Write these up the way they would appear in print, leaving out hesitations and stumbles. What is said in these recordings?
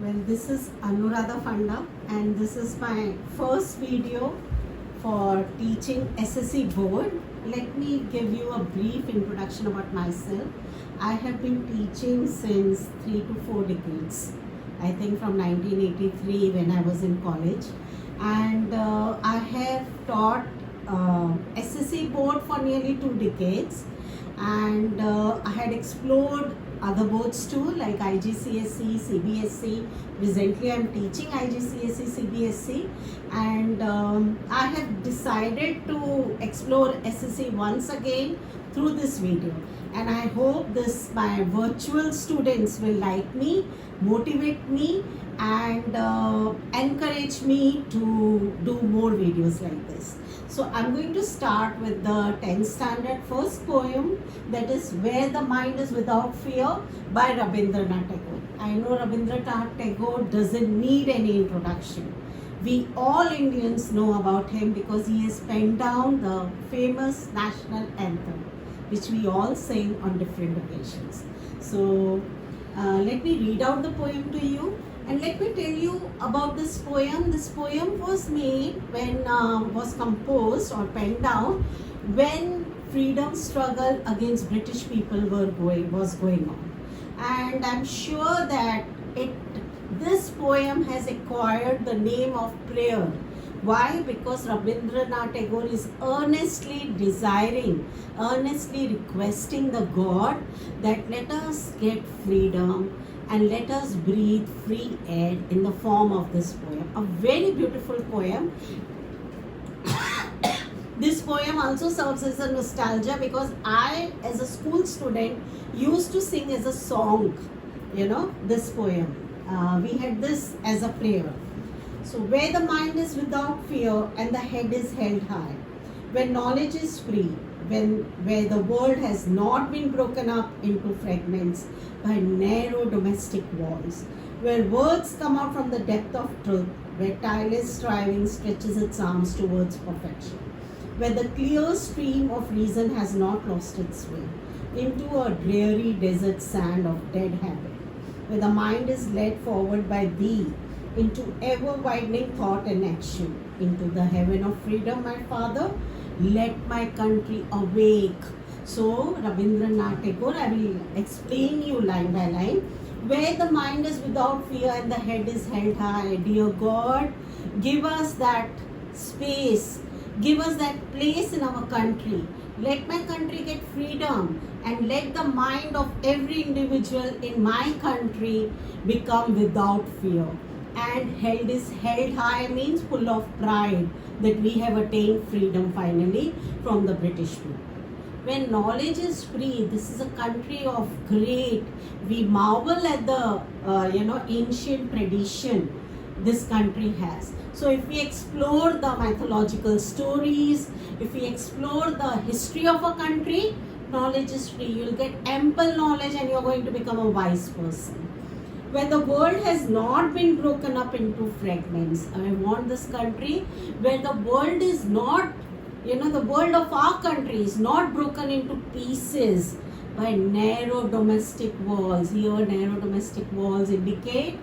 Well, this is Anuradha Fanda, and this is my first video for teaching SSC board. Let me give you a brief introduction about myself. I have been teaching since 3 to 4 decades. I think from 1983 when I was in college, and I have taught SSC board for nearly 2 decades, and I had explored other boards too, like IGCSE, CBSE. Recently I am teaching IGCSE, CBSE, and I have decided to explore SSC once again through this video, and I hope my virtual students will like me, motivate me, and encourage me to do more videos like this. So I'm going to start with the 10th standard first poem, that is Where the Mind is Without Fear by Rabindranath Tagore. I know Rabindranath Tagore doesn't need any introduction. We all Indians know about him because he has penned down the famous national anthem, which we all sing on different occasions. So let me read out the poem to you. And let me tell you about this poem. This poem was made was composed or penned down when freedom struggle against British people was going on. And I'm sure that this poem has acquired the name of prayer. Why? Because Rabindranath Tagore is earnestly requesting the God that let us get freedom and let us breathe free air in the form of this poem. A very beautiful poem. This poem also serves as a nostalgia because I, as a school student, used to sing as a song, this poem. We had this as a prayer. So, where the mind is without fear and the head is held high, where knowledge is free, where the world has not been broken up into fragments by narrow domestic walls, where words come out from the depth of truth, where tireless striving stretches its arms towards perfection, where the clear stream of reason has not lost its way into a dreary desert sand of dead habit, where the mind is led forward by thee into ever-widening thought and action, into the heaven of freedom, my Father, let my country awake. So, Rabindranath Tagore, I will explain you line by line. Where the mind is without fear and the head is held high, dear God, give us that space, give us that place in our country. Let my country get freedom, and let the mind of every individual in my country become without fear. And held high means full of pride that we have attained freedom finally from the British people. When knowledge is free, this is a country of great. We marvel at the ancient tradition this country has. So if we explore the mythological stories, if we explore the history of a country, knowledge is free. You'll get ample knowledge and you're going to become a wise person. Where the world has not been broken up into fragments. I want this country where the world is not, the world of our country is not broken into pieces by narrow domestic walls. Here, narrow domestic walls indicate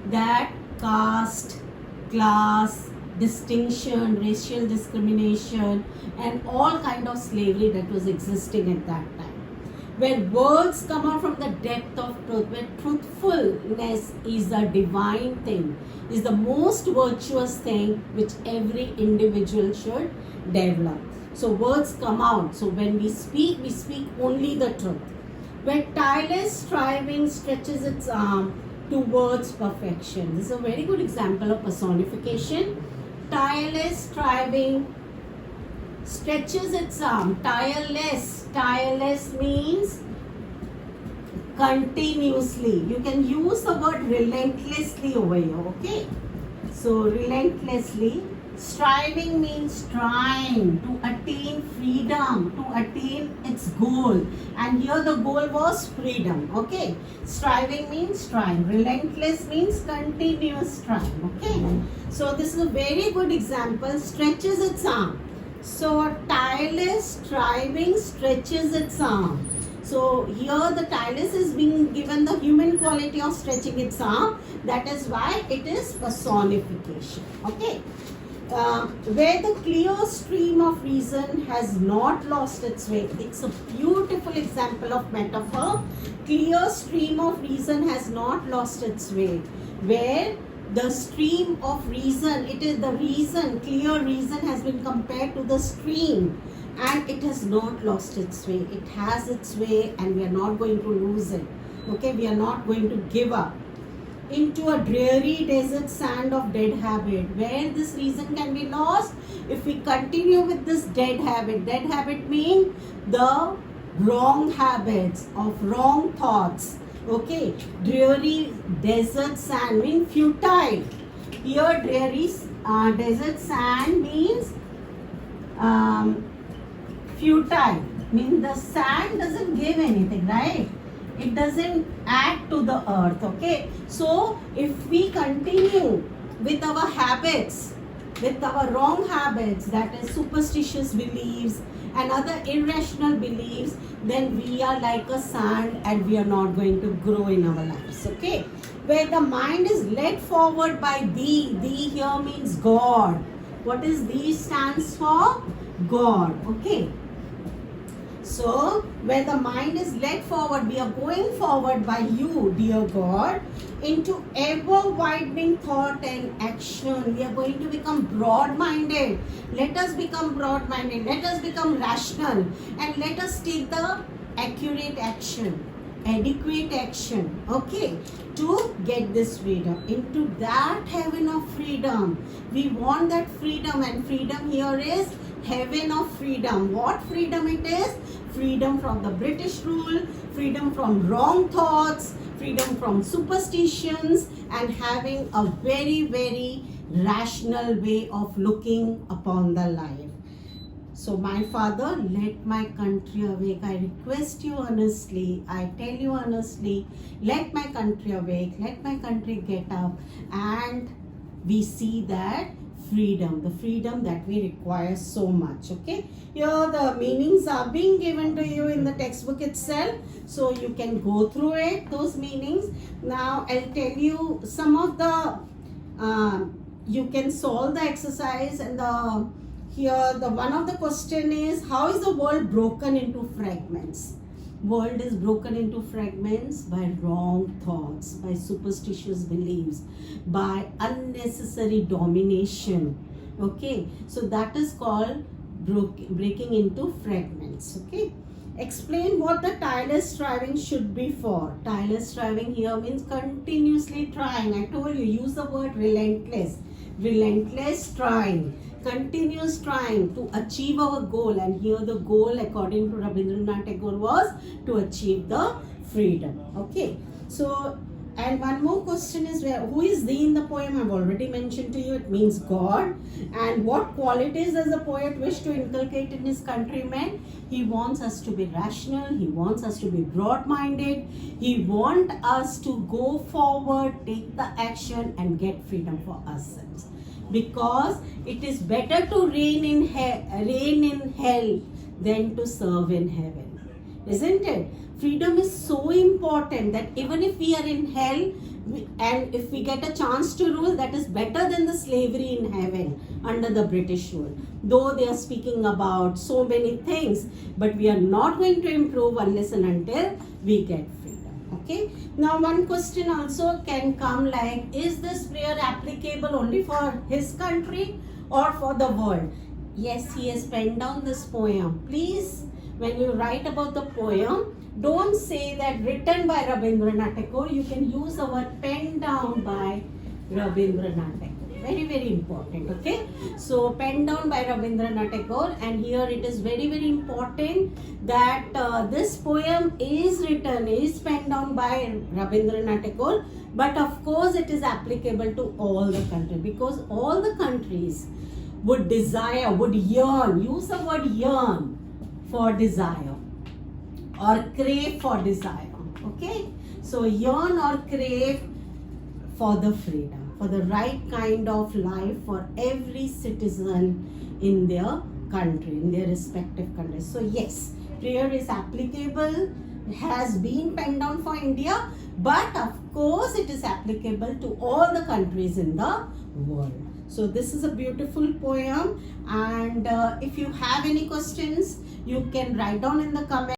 that caste, class, distinction, racial discrimination, and all kind of slavery that was existing at that time. Where words come out from the depth of truth, where truthfulness is a divine thing, is the most virtuous thing which every individual should develop. So words come out. So when we speak only the truth. Where tireless striving stretches its arm towards perfection. This is a very good example of personification. Tireless striving stretches its arm. Tireless means continuously. You can use the word relentlessly over here, okay? So relentlessly. Striving means trying to attain freedom, to attain its goal. And here the goal was freedom, okay? Striving means trying. Relentless means continuous trying, okay? So this is a very good example. Stretches its arm. So tireless striving stretches its arm. So here the Tylus is being given the human quality of stretching its arm. That is why it is personification. Okay. Where the clear stream of reason has not lost its way. It's a beautiful example of metaphor. Clear stream of reason has not lost its way. Where the stream of reason, it is the reason, clear reason has been compared to the stream, and it has not lost its way. It has its way, and we are not going to lose it. Okay, we are not going to give up into a dreary desert sand of dead habit. Where this reason can be lost if we continue with this dead habit. Dead habit means the wrong habits of wrong thoughts. Okay, dreary desert sand means futile. Here dreary desert sand means futile, means the sand doesn't give anything, right? It doesn't add to the earth. Okay, so if we continue with our habits, with our wrong habits, that is superstitious beliefs and other irrational beliefs, then we are like a sand and we are not going to grow in our lives. Okay, where the mind is led forward by thee. Thee here means God. What is thee stands for? God. Okay, so where the mind is led forward, we are going forward by you, dear God, into ever widening thought and action. We are going to become broad-minded. Let us become broad-minded. Let us become rational, and let us take the accurate action, adequate action, okay, to get this freedom, into that heaven of freedom. We want that freedom, and freedom here is heaven of freedom. What freedom it is? Freedom from the British rule, freedom from wrong thoughts, freedom from superstitions, and having a very, very rational way of looking upon the life. So my Father, let my country awake. I request you honestly, I tell you honestly, let my country awake, let my country get up, and we see that freedom, the freedom that we require so much. Okay, here the meanings are being given to you in the textbook itself, so you can go through it, those meanings. Now I'll tell you some of the you can solve the exercise, and here the one of the question is, how is the world broken into fragments? World is broken into fragments by wrong thoughts, by superstitious beliefs, by unnecessary domination. Okay, so that is called breaking into fragments. Okay, explain what the tireless striving should be for. Tireless striving here means continuously trying. I told you, use the word relentless. Relentless trying, continuous trying to achieve our goal. And here the goal, according to Rabindranath Tagore, was to achieve the freedom. Okay, so and one more question is, who is thee in the poem? I've already mentioned to you, it means God. And what qualities does the poet wish to inculcate in his countrymen? He wants us to be rational, he wants us to be broad-minded, he wants us to go forward, take the action, and get freedom for ourselves. Because it is better to reign in hell than to serve in heaven, isn't it? Freedom is so important that even if we are in hell, and if we get a chance to rule, that is better than the slavery in heaven under the British rule. Though they are speaking about so many things, but we are not going to improve unless and until we get freedom. Okay. Now one question also can come like, is this prayer applicable only for his country or for the world? Yes, he has penned down this poem. Please, when you write about the poem, don't say that written by Rabindranath Tagore. You can use the word penned down by Rabindranath Tagore. Very, very important. Okay. So penned down by Rabindranath Tagore, and here it is very, very important that this poem is penned down by Rabindranath Tagore. But of course, it is applicable to all the countries, because all the countries would desire, would yearn. Use the word yearn for desire, or crave for desire. Okay, so yearn or crave for the freedom, for the right kind of life for every citizen in their country, in their respective countries. So yes, prayer is applicable has been penned down for India, but of course it is applicable to all the countries in the world. So this is a beautiful poem, and if you have any questions, you can write down in the comments.